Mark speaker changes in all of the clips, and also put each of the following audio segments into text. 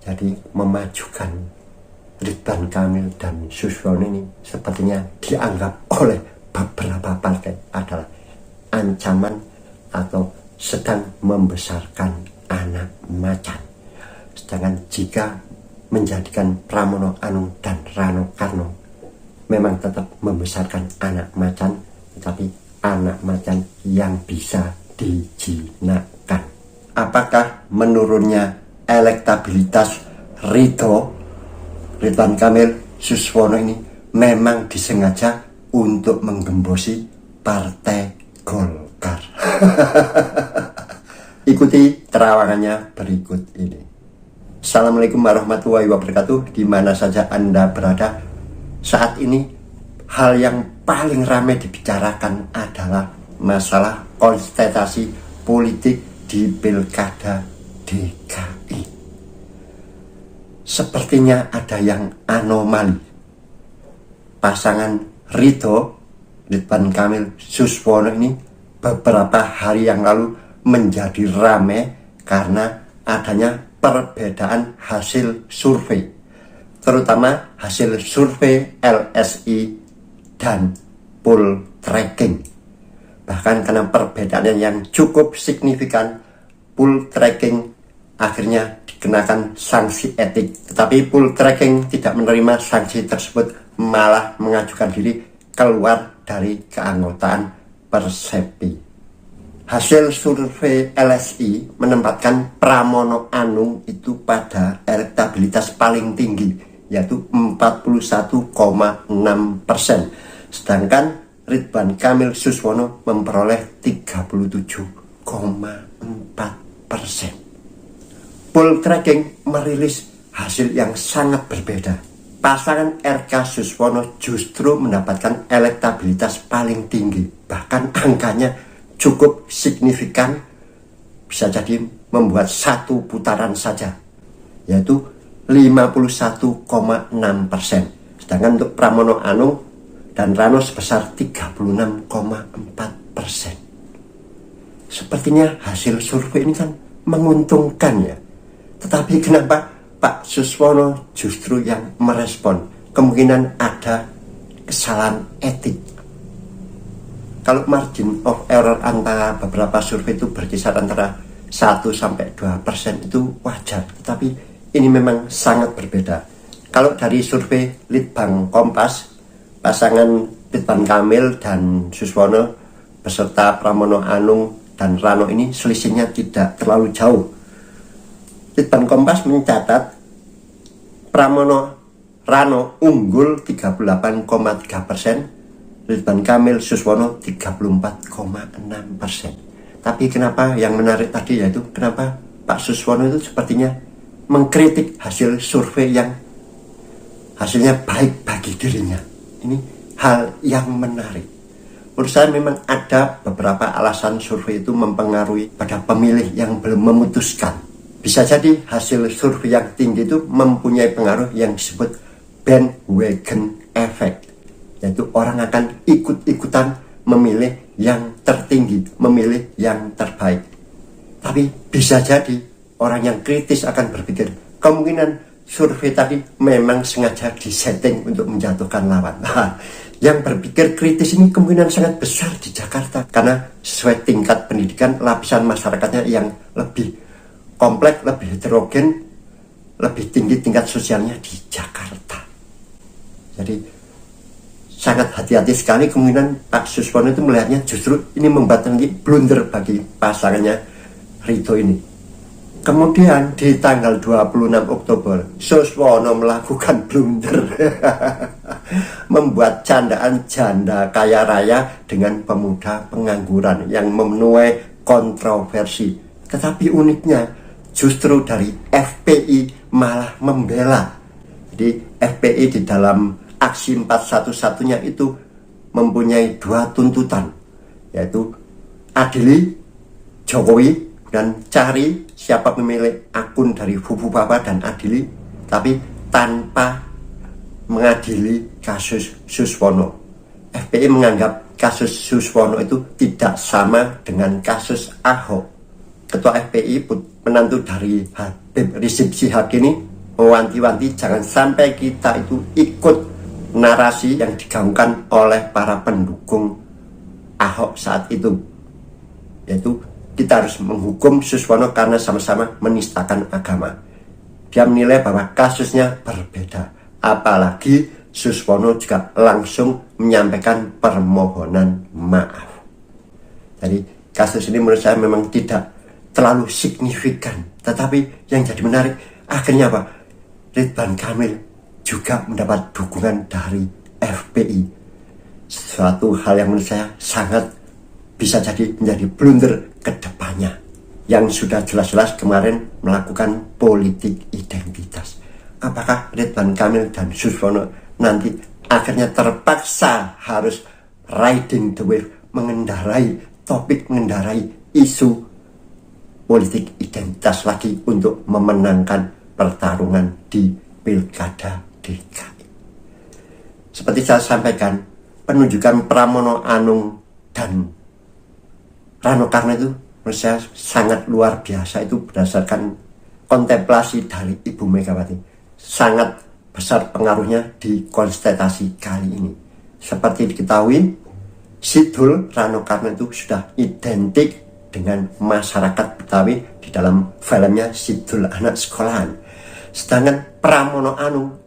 Speaker 1: Jadi memajukan Ridwan Kamil dan Suswono ini sepertinya dianggap oleh beberapa partai adalah ancaman atau sedang membesarkan anak macan. Sedangkan jika menjadikan Pramono Anung dan Rano Karno memang tetap membesarkan anak macan, tetapi anak macan yang bisa dijinakkan. Apakah menurunnya elektabilitas Ridwan Kamil Suswono ini memang disengaja untuk menggembosi Partai Golkar? Ikuti terawangannya berikut ini. Assalamualaikum warahmatullahi wabarakatuh. Di mana saja Anda berada saat ini, hal yang paling ramai dibicarakan adalah masalah kontestasi politik di Pilkada DKI. Sepertinya ada yang anomali. Pasangan Ridwan Kamil Suswono ini beberapa hari yang lalu menjadi ramai karena adanya perbedaan hasil survei, terutama hasil survei LSI dan poll tracking. Bahkan karena perbedaannya yang cukup signifikan, poll tracking akhirnya dikenakan sanksi etik. Tetapi poll tracking tidak menerima sanksi tersebut, malah mengajukan diri keluar dari keanggotaan Persepi. Hasil survei LSI menempatkan Pramono Anung itu pada elektabilitas paling tinggi, yaitu 41,6%. Sedangkan Ridwan Kamil Suswono memperoleh 37,4%. Poll tracking merilis hasil yang sangat berbeda. Pasangan RK Suswono justru mendapatkan elektabilitas paling tinggi, bahkan angkanya cukup signifikan, bisa jadi membuat satu putaran saja, yaitu 51,6%. Sedangkan untuk Pramono Anung dan Rano sebesar 36,4%. Sepertinya hasil survei ini kan menguntungkan ya. Tetapi kenapa Pak Suswono justru yang merespon? Kemungkinan ada kesalahan etik. Kalau margin of error antara beberapa survei itu berkisar antara 1-2% itu wajar. Tetapi ini memang sangat berbeda. Kalau dari survei Litbang Kompas, pasangan Ridwan Kamil dan Suswono beserta Pramono Anung dan Rano ini selisihnya tidak terlalu jauh. Litbang Kompas mencatat Pramono Rano unggul 38,3%, Ridwan Kamil Suswono 34,6%. Tapi kenapa yang menarik tadi yaitu kenapa Pak Suswono itu sepertinya mengkritik hasil survei yang hasilnya baik bagi dirinya. Ini hal yang menarik. Menurut saya memang ada beberapa alasan survei itu mempengaruhi pada pemilih yang belum memutuskan. Bisa jadi hasil survei yang tinggi itu mempunyai pengaruh yang disebut bandwagon effect, yaitu orang akan ikut-ikutan memilih yang tertinggi, memilih yang terbaik. Tapi bisa jadi orang yang kritis akan berpikir kemungkinan survei tadi memang sengaja disetting untuk menjatuhkan lawan. Nah, yang berpikir kritis ini kemungkinan sangat besar di Jakarta karena sesuai tingkat pendidikan lapisan masyarakatnya yang lebih kompleks, lebih heterogen, lebih tinggi tingkat sosialnya di Jakarta. Jadi sangat hati-hati sekali, kemungkinan Pak Suswono itu melihatnya justru ini membuat nanti blunder bagi pasangannya Rito ini. Kemudian di tanggal 26 Oktober Suswono melakukan blunder membuat candaan janda kaya raya dengan pemuda pengangguran yang menuai kontroversi. Tetapi uniknya justru dari FPI malah membela. Jadi FPI di dalam aksi 411-nya itu mempunyai dua tuntutan, yaitu adili Jokowi dan cari siapa pemilik akun dari Fufu Papa dan adili, tapi tanpa mengadili kasus Suswono. FPI menganggap kasus Suswono itu tidak sama dengan kasus Ahok. Ketua FPI menantu dari Habib Rizik Syihab ini mewanti-wanti jangan sampai kita itu ikut narasi yang digaungkan oleh para pendukung Ahok saat itu, yaitu kita harus menghukum Suswono karena sama-sama menistakan agama. Dia menilai bahwa kasusnya berbeda, apalagi Suswono juga langsung menyampaikan permohonan maaf. Jadi kasus ini menurut saya memang tidak terlalu signifikan, tetapi yang jadi menarik akhirnya apa? Ridwan Kamil juga mendapat dukungan dari FPI. Suatu hal yang menurut saya sangat bisa jadi menjadi blunder ke depannya, yang sudah jelas-jelas kemarin melakukan politik identitas. Apakah Ridwan Kamil dan Suswono nanti akhirnya terpaksa harus riding the wave, mengendarai topik, mengendarai isu politik identitas lagi untuk memenangkan pertarungan di Pilkada DKI. Seperti saya sampaikan, penunjukan Pramono Anung dan Rano Karno itu menurut saya sangat luar biasa. Itu berdasarkan kontemplasi dari Ibu Megawati. Sangat besar pengaruhnya di konstelasi kali ini. Seperti diketahui, Sidul Rano Karno itu sudah identik dengan masyarakat Betawi di dalam filmnya Sidul Anak Sekolahan. Sedangkan Pramono Anung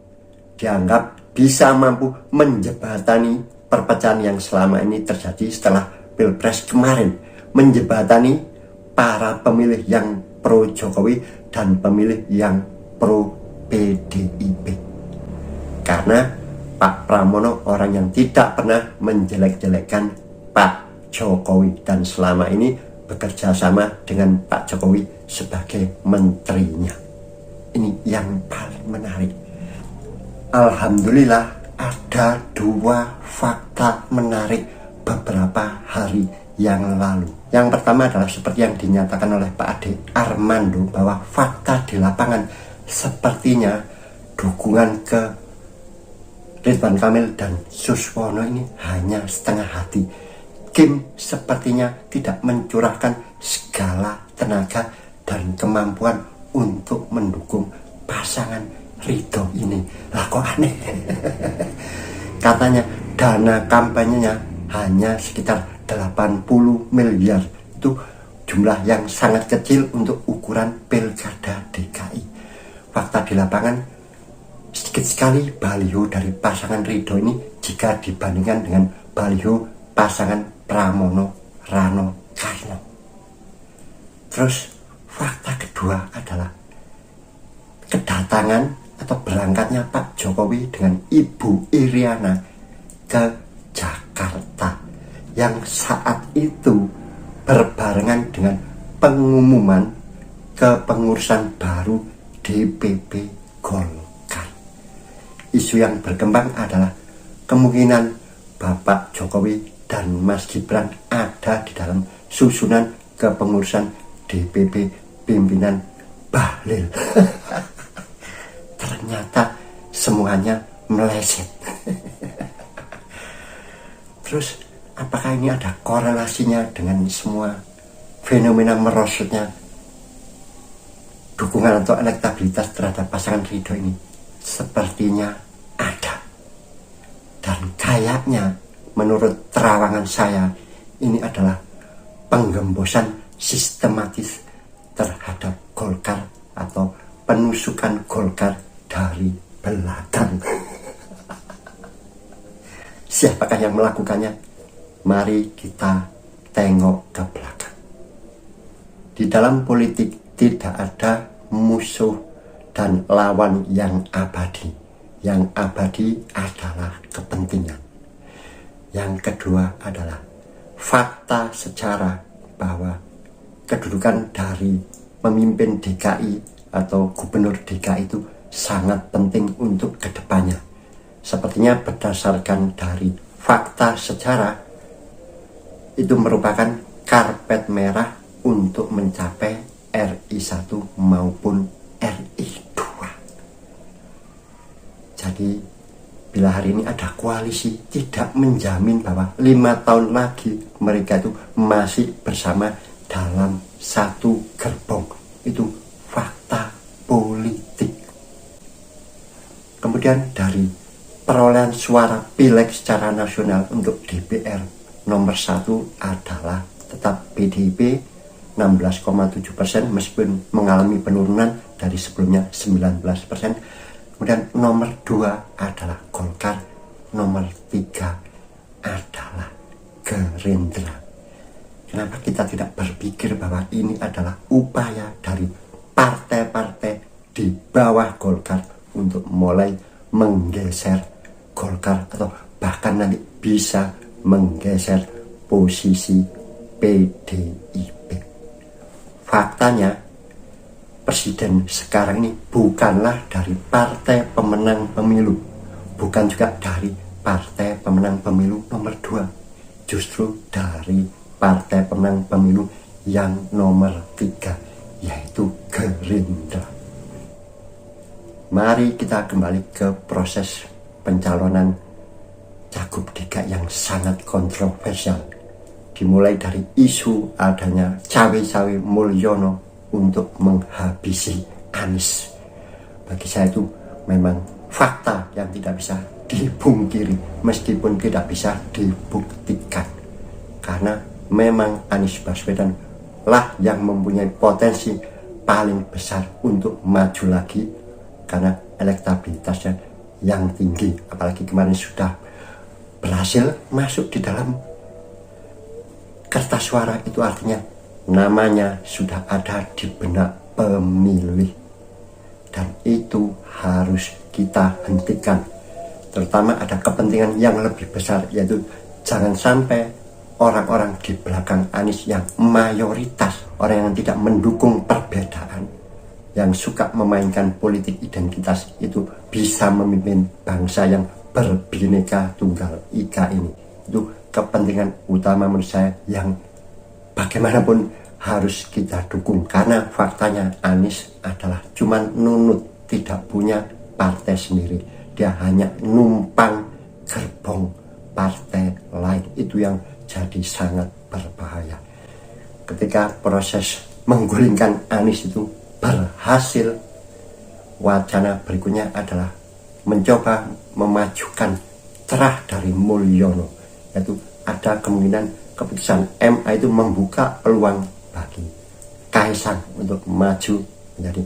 Speaker 1: dianggap bisa mampu menjembatani perpecahan yang selama ini terjadi setelah Pilpres kemarin, menjembatani para pemilih yang pro Jokowi dan pemilih yang pro PDIP. Karena Pak Pramono orang yang tidak pernah menjelek-jelekan Pak Jokowi dan selama ini bekerja sama dengan Pak Jokowi sebagai menterinya. Ini yang paling menarik. Alhamdulillah ada dua fakta menarik beberapa hari yang lalu. Yang pertama adalah seperti yang dinyatakan oleh Pak Ade Armando, bahwa fakta di lapangan sepertinya dukungan ke Ridwan Kamil dan Suswono ini hanya setengah hati. Kim sepertinya tidak mencurahkan segala tenaga dan kemampuan untuk mendukung pasangan Ridho ini. Lah kok aneh. Katanya dana kampanyenya hanya sekitar 80 miliar. Itu jumlah yang sangat kecil untuk ukuran Pilkada DKI. Fakta di lapangan, sedikit sekali baliho dari pasangan Ridho ini jika dibandingkan dengan baliho pasangan Pramono Rano Karno. Terus fakta kedua adalah kedatangan atau berangkatnya Pak Jokowi dengan Ibu Iriana ke Jakarta, yang saat itu berbarengan dengan pengumuman kepengurusan baru DPP Golkar. Isu yang berkembang adalah kemungkinan Bapak Jokowi dan Mas Gibran ada di dalam susunan kepengurusan DPP pimpinan Bahlil. Ternyata semuanya meleset. Terus apakah ini ada korelasinya dengan semua fenomena merosotnya dukungan atau elektabilitas terhadap pasangan Ridho ini? Sepertinya ada. Dan kayaknya menurut terawangan saya ini adalah penggembosan sistematis terhadap Golkar atau penusukan Golkar dari belakang. Siapakah yang melakukannya? Mari kita tengok ke belakang. Di dalam politik tidak ada musuh dan lawan yang abadi. Yang abadi adalah kepentingan. Yang kedua adalah fakta sejarah bahwa kedudukan dari pemimpin DKI atau gubernur DKI itu sangat penting untuk kedepannya. Sepertinya berdasarkan dari fakta sejarah, itu merupakan karpet merah untuk mencapai RI 1 maupun RI 2. Jadi bila hari ini ada koalisi, tidak menjamin bahwa 5 tahun lagi mereka itu masih bersama dalam satu gerbong. Itu fakta politik. Kemudian dari perolehan suara pileg secara nasional untuk DPR, nomor 1 adalah tetap PDIP 16,7%, meskipun mengalami penurunan dari sebelumnya 19%. Kemudian nomor 2 adalah Golkar, nomor 3 adalah Gerindra. Kenapa kita tidak berpikir bahwa ini adalah upaya dari partai-partai di bawah Golkar untuk mulai menggeser Golkar, atau bahkan nanti bisa menggeser posisi PDIP. Faktanya presiden sekarang ini bukanlah dari partai pemenang pemilu, bukan juga dari partai pemenang pemilu nomor 2, justru dari partai pemenang pemilu yang nomor 3, yaitu Gerindra. Mari kita kembali ke proses pencalonan Cagup DKI yang sangat kontroversial. Dimulai dari isu adanya cawe-cawe Mulyono untuk menghabisi Anies. Bagi saya itu memang fakta yang tidak bisa dipungkiri, meskipun tidak bisa dibuktikan. Karena memang Anies Baswedan lah yang mempunyai potensi paling besar untuk maju lagi, karena elektabilitasnya yang tinggi, apalagi kemarin sudah berhasil masuk di dalam kertas suara. Itu artinya namanya sudah ada di benak pemilih, dan itu harus kita hentikan. Terutama ada kepentingan yang lebih besar, yaitu jangan sampai orang-orang di belakang Anies yang mayoritas orang yang tidak mendukung perbedaan, yang suka memainkan politik identitas, itu bisa memimpin bangsa yang berbineka tunggal ika ini. Itu kepentingan utama menurut saya yang bagaimanapun harus kita dukung, karena faktanya Anies adalah cuman nunut, tidak punya partai sendiri. Dia hanya numpang gerbong partai lain. Itu yang jadi sangat berbahaya. Ketika proses menggulingkan Anies itu berhasil, wacana berikutnya adalah mencoba memajukan cerah dari Mulyono, yaitu ada kemungkinan keputusan MA itu membuka peluang bagi Kaisang untuk maju menjadi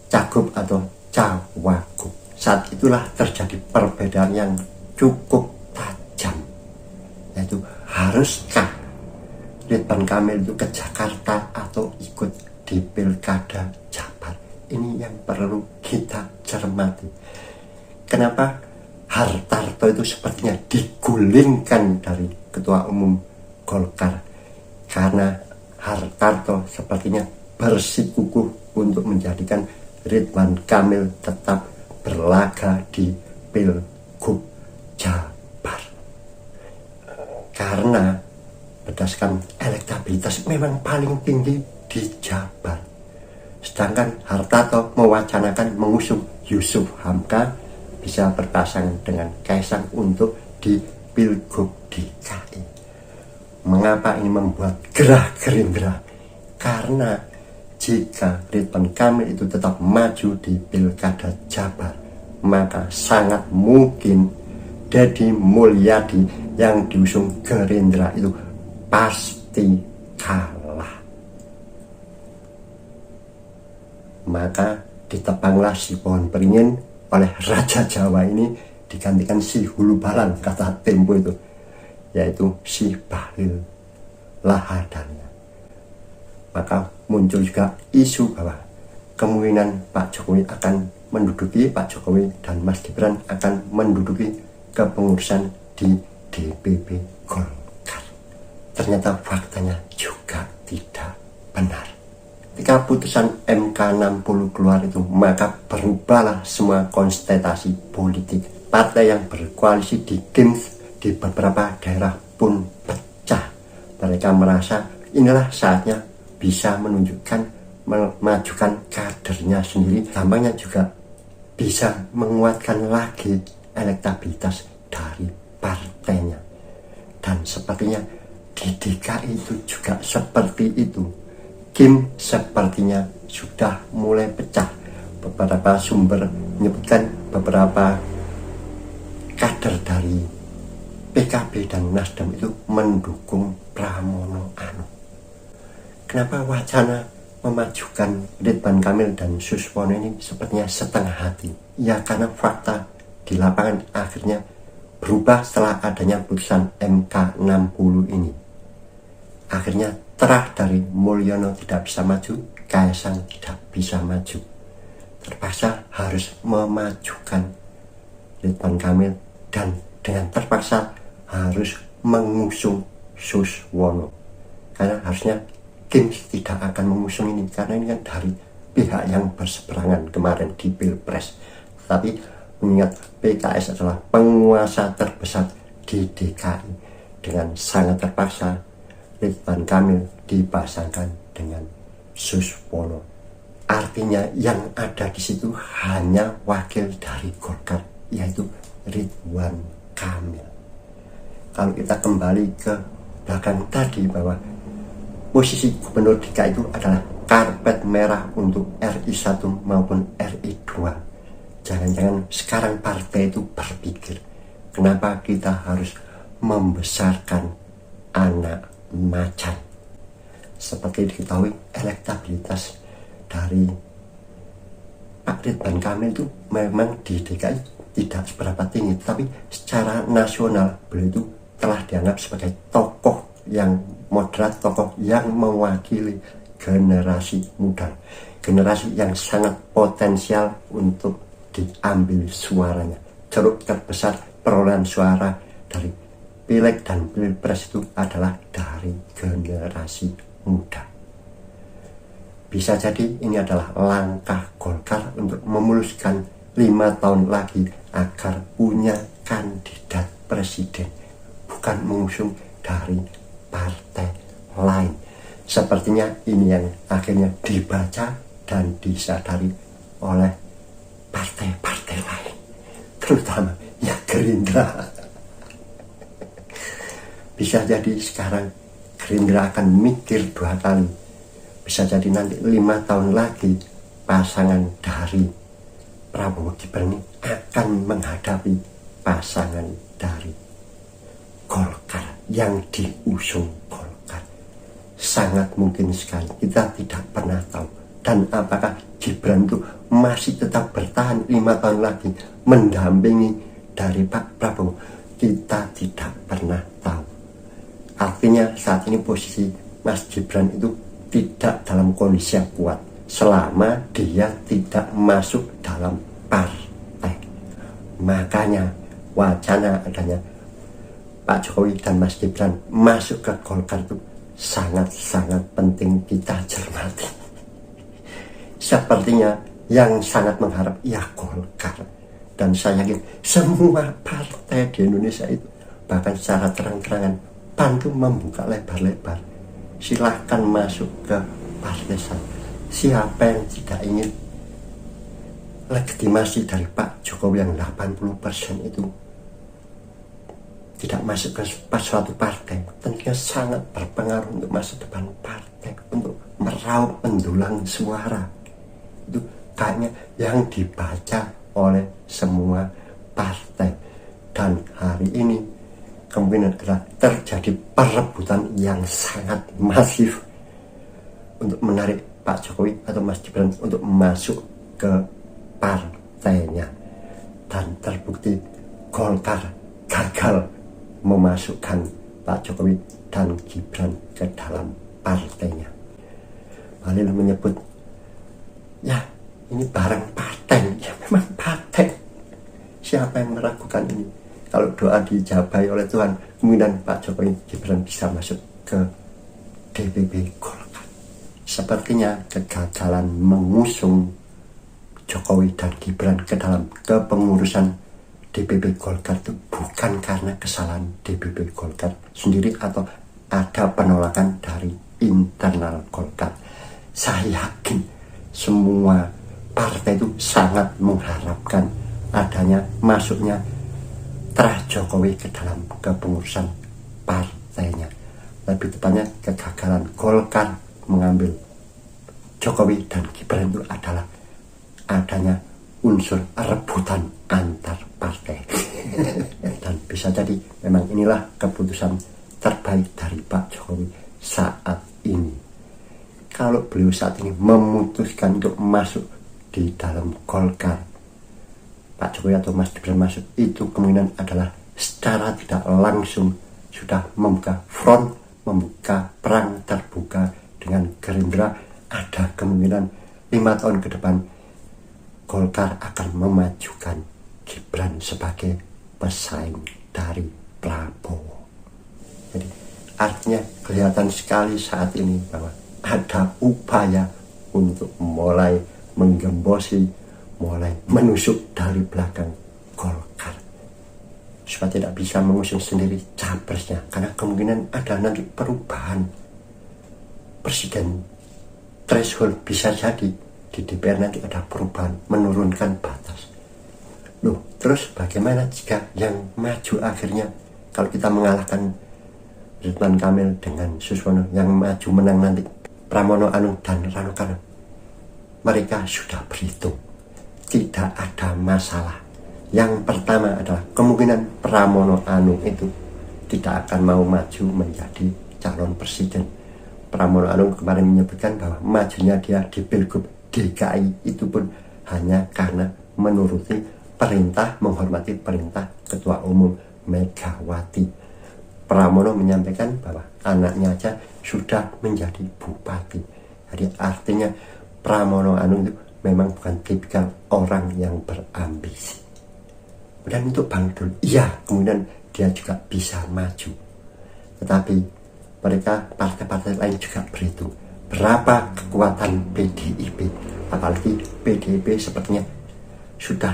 Speaker 1: cagup atau cawagup. Saat itulah terjadi perbedaan yang cukup tajam, yaitu haruskah Ridwan Kamil itu ke Jakarta atau ikut di Pilkada Jabar. Ini yang perlu kita cermati. Kenapa Hartarto itu sepertinya digulingkan dari Ketua Umum Golkar? Karena Hartarto sepertinya bersikukuh untuk menjadikan Ridwan Kamil tetap berlaga di Pilgub Jabar. Karena berdasarkan elektabilitas memang paling tinggi di Jabar. Sedangkan Hartarto mewacanakan mengusung Yusuf Hamka bisa berpasangan dengan Kaisang untuk di Pilgub DKI. Mengapa ini membuat gerah Gerindra? Karena jika Ridwan Kamil itu tetap maju di Pilkada Jabar, maka sangat mungkin Deddy Mulyadi yang diusung Gerindra itu pasti kalah. Maka ditebanglah si pohon beringin oleh Raja Jawa ini, digantikan si hulu balang, kata Tempo itu, yaitu si Bahlil Lahadalia. Maka muncul juga isu bahwa kemungkinan Pak Jokowi akan menduduki, Pak Jokowi dan Mas Gibran akan menduduki kepengurusan di DPP Golkar. Ternyata faktanya juga tidak benar. Ketika putusan MK 60 keluar itu, maka berubahlah semua konstelasi politik. Partai yang berkoalisi di GIMS di beberapa daerah pun pecah. Mereka merasa inilah saatnya bisa menunjukkan, memajukan kadernya sendiri. Gampangnya juga bisa menguatkan lagi elektabilitas dari partainya. Dan sepertinya di DKI itu juga seperti itu. Kim sepertinya sudah mulai pecah. Beberapa sumber menyebutkan beberapa kader dari PKB dan Nasdem itu mendukung Pramono Anung. Kenapa wacana memajukan Ridwan Kamil dan Suswono ini sepertinya setengah hati? Ya karena fakta di lapangan akhirnya berubah setelah adanya putusan MK 60 ini. Akhirnya terah dari Mulyono tidak bisa maju, Kaisang tidak bisa maju. Terpaksa harus memajukan Ridwan Kamil dan dengan terpaksa harus mengusung Suswono. Karena harusnya Kim tidak akan mengusung ini karena ini kan dari pihak yang berseberangan kemarin di Pilpres. Tapi mengingat PKS adalah penguasa terbesar di DKI, dengan sangat terpaksa Ridwan Kamil dipasangkan dengan Suswono. Artinya yang ada di situ hanya wakil dari Golkar, yaitu Ridwan Kamil. Kalau kita kembali ke belakang tadi bahwa posisi gubernur DKI itu adalah karpet merah untuk RI1 maupun RI2. Jangan-jangan sekarang partai itu berpikir, kenapa kita harus membesarkan anak macan? Seperti diketahui, elektabilitas dari Pak Ridwan Kamil itu memang di DKI tidak seberapa tinggi, tapi secara nasional beliau itu telah dianggap sebagai tokoh yang moderat, tokoh yang mewakili generasi muda, generasi yang sangat potensial untuk diambil suaranya. Ceruk terbesar perolehan suara dari Pileg dan Pilpres itu adalah dari generasi muda. Bisa jadi ini adalah langkah Golkar untuk memuluskan 5 tahun lagi agar punya kandidat presiden, bukan mengusung dari partai lain. Sepertinya ini yang akhirnya dibaca dan disadari oleh partai-partai lain, terutama ya Gerindra. Bisa jadi sekarang Gerindra akan mikir 2 kali. Bisa jadi nanti 5 tahun lagi pasangan dari Prabowo Gibran ini akan menghadapi pasangan dari Golkar yang diusung Golkar. Sangat mungkin sekali, kita tidak pernah tahu. Dan apakah Gibran itu masih tetap bertahan 5 tahun lagi mendampingi dari Pak Prabowo, kita tidak pernah tahu. Artinya saat ini posisi Mas Gibran itu tidak dalam kondisi yang kuat selama dia tidak masuk dalam partai. Makanya wacana adanya Pak Jokowi dan Mas Gibran masuk ke Golkar itu sangat-sangat penting kita cermati. Sepertinya yang sangat mengharap ya Golkar, dan saya yakin semua partai di Indonesia itu bahkan secara terang-terangan PAN itu membuka lebar-lebar, silahkan masuk ke partai saya. Siapa yang tidak ingin legitimasi dari Pak Jokowi yang 80% itu tidak masuk ke suatu partai, tentunya sangat berpengaruh untuk masa depan partai, untuk meraup pendulang suara. Itu kayaknya yang dibaca oleh semua partai. Dan hari ini kemungkinan adalah terjadi perebutan yang sangat masif untuk menarik Pak Jokowi atau Mas Gibran untuk masuk ke partainya. Dan terbukti Golkar gagal memasukkan Pak Jokowi dan Gibran ke dalam partainya. Balil menyebut, ya ini barang partai. Ya memang partai. Siapa yang meragukan ini? Kalau doa dijabai oleh Tuhan, kemungkinan Pak Jokowi Gibran bisa masuk ke DPP Golkar. Sepertinya kegagalan mengusung Jokowi dan Gibran ke dalam kepengurusan DPP Golkar itu bukan karena kesalahan DPP Golkar sendiri atau ada penolakan dari internal Golkar. Saya yakin semua partai itu sangat mengharapkan adanya masuknya terah Jokowi ke dalam kepengurusan partainya. Lebih tepatnya kegagalan Golkar mengambil Jokowi dan Gibran itu adalah adanya unsur rebutan antar partai. Dan bisa jadi memang inilah keputusan terbaik dari Pak Jokowi saat ini. Kalau beliau saat ini memutuskan untuk masuk di dalam Golkar, Pak Jokowi atau Mas Gibran masuk, itu kemungkinan adalah secara tidak langsung sudah membuka front, membuka perang terbuka dengan Gerindra. Ada kemungkinan 5 tahun ke depan Golkar akan memajukan Gibran sebagai pesaing dari Prabowo. Jadi artinya kelihatan sekali saat ini bahwa ada upaya untuk mulai menggembosi, mulai menusuk dari belakang Golkar supaya tidak bisa mengusung sendiri capresnya, karena kemungkinan ada nanti perubahan presiden threshold. Bisa jadi di DPR nanti ada perubahan menurunkan batas. Loh, terus bagaimana jika yang maju akhirnya, kalau kita mengalahkan Ridwan Kamil dengan Suswono, yang maju menang nanti Pramono Anung dan Rano Karno, mereka sudah berhitung, tidak ada masalah. Yang pertama adalah kemungkinan Pramono Anung itu tidak akan mau maju menjadi calon presiden. Pramono Anung kemarin menyebutkan bahwa majunya dia di Pilgub DKI itu pun hanya karena menuruti perintah, menghormati perintah Ketua Umum Megawati. Pramono menyampaikan bahwa anaknya aja sudah menjadi bupati. Jadi artinya Pramono Anung itu memang bukan tipikal orang yang berambisi. Dan untuk Bang Dul, iya kemudian dia juga bisa maju. Tetapi mereka partai-partai lain juga berhitung berapa kekuatan PDIP. Apalagi PDIP sepertinya sudah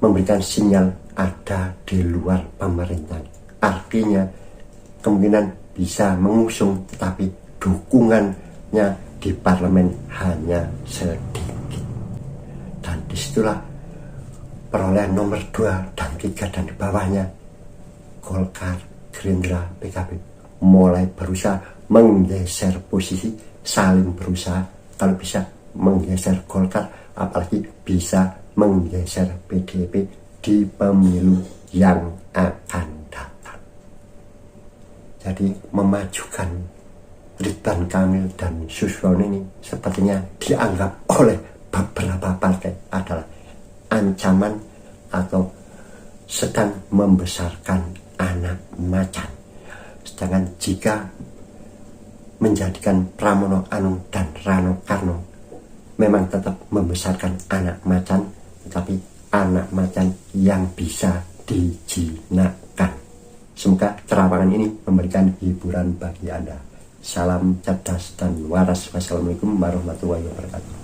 Speaker 1: memberikan sinyal ada di luar pemerintahan. Artinya kemungkinan bisa mengusung, tetapi dukungannya di parlemen hanya sedikit. Dan disitulah perolehan nomor 2 dan 3 dan di bawahnya Golkar, Gerindra, PKB mulai berusaha menggeser posisi, saling berusaha kalau bisa menggeser Golkar, apalagi bisa menggeser PDIP di pemilu yang akan datang. Jadi memajukan Ridwan Kamil dan Suswono ini sepertinya dianggap oleh beberapa partai adalah ancaman atau sedang membesarkan anak macan. Sedangkan jika menjadikan Pramono Anung dan Rano Karno memang tetap membesarkan anak macan, tetapi anak macan yang bisa dijinakkan. Semoga terawangan ini memberikan hiburan bagi Anda. Salam cerdas dan waras. Wassalamualaikum warahmatullahi wabarakatuh.